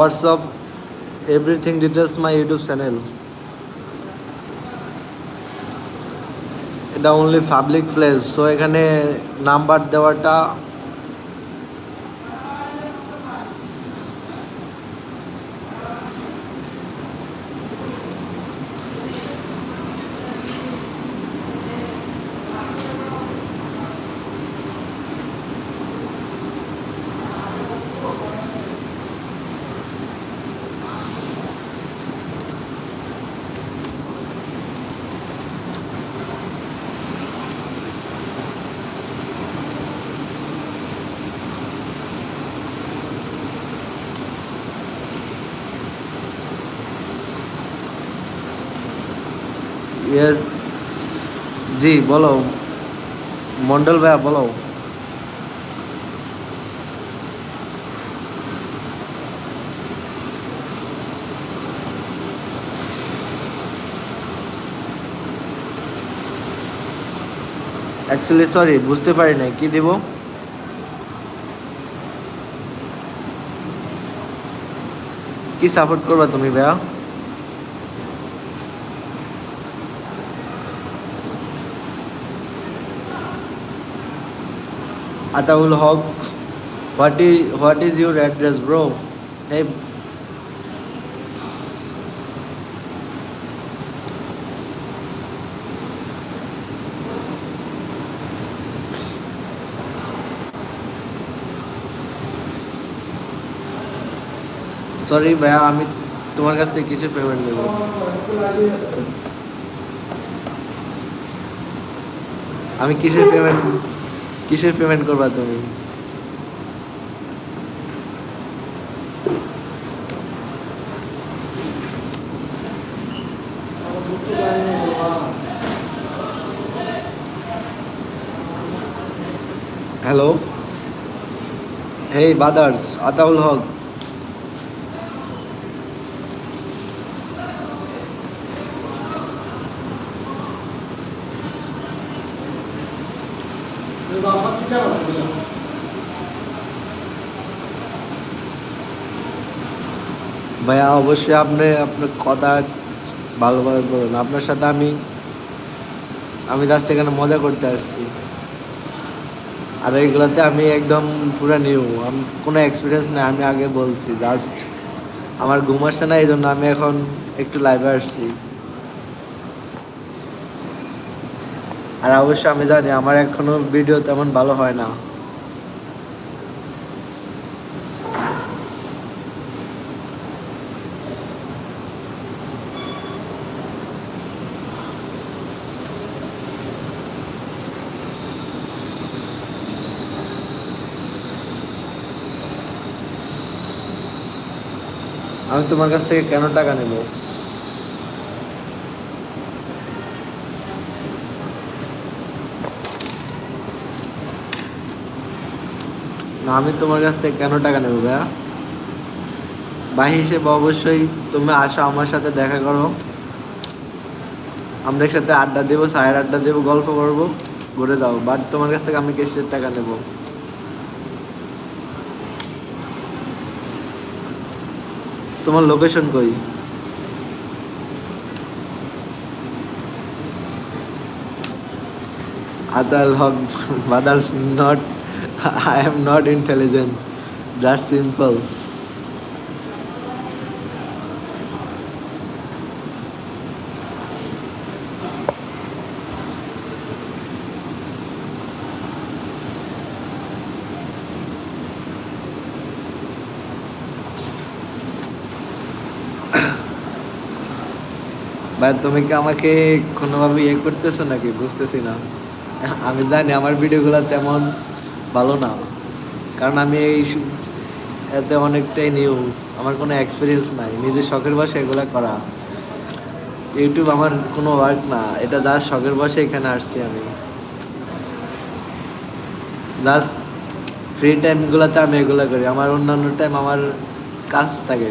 What's up? Everything details my YouTube channel. এটা only public place, so এখানে number দেওয়াটা yes. জি বলো, মন্ডল ভাইয়া বলো। অ্যাকচুয়ালি সরি, বুঝতে পারি নাই কি দিব। কি সাপোর্ট করবা তুমি ভাইয়া? Ataul Haq, what is your address bro? এই সরি ভাইয়া, আমি তোমার কাছ থেকে কিসের পেমেন্ট নেব? আমি কিসের পেমেন্ট করবা তুমি? হ্যালো, হেই বাদার্স, আতাউল হক। ভাইয়া অবশ্যই আপনি আপনার কথা ভালোভাবে বলুন। আপনার সাথে আমি জাস্ট এখানে মজা করতে আসছি, আর এইগুলোতে আমি একদম পুরো নিউ, আমি কোনো এক্সপিরিয়েন্স নেই। আমি আগে বলছি, জাস্ট আমার ঘুম আসছে না, এই জন্য আমি এখন একটু লাইভে আসছি। আর অবশ্যই আমি জানি আমার এখনো ভিডিও তেমন ভালো হয় না। আমি তোমার কাছ থেকে কেন টাকা নেব? না, আমি তোমার কাছ থেকে কেন টাকা নেব ভাইয়া? ভাই হিসেবে অবশ্যই তুমি আসো, আমার সাথে দেখা করো, আমাদের সাথে আড্ডা দেবো, চায়ের আড্ডা দেবো, গল্প করবো, ঘুরে যাও। বাট তোমার কাছ থেকে আমি কিসের টাকা নেব? তোমার লোকেশন কই? Adal Haq, Badal's not, I am not intelligent. That's simple. ভাই তুমি কি আমাকে কোনোভাবে ইয়ে করতেছো নাকি? বুঝতেছি না। আমি জানি আমার ভিডিওগুলো তেমন ভালো না, কারণ আমি এতে অনেকটাই নিউ, আমার কোনো এক্সপিরিয়েন্স নাই। নিজের শখের বসে এগুলো করা, ইউটিউব আমার কোনো ওয়ার্ক না, এটা জাস্ট শখের বসে এখানে আসছি আমি। জাস্ট ফ্রি টাইমগুলোতে আমি এগুলো করি, আমার অন্যান্য টাইম আমার কাজ থাকে।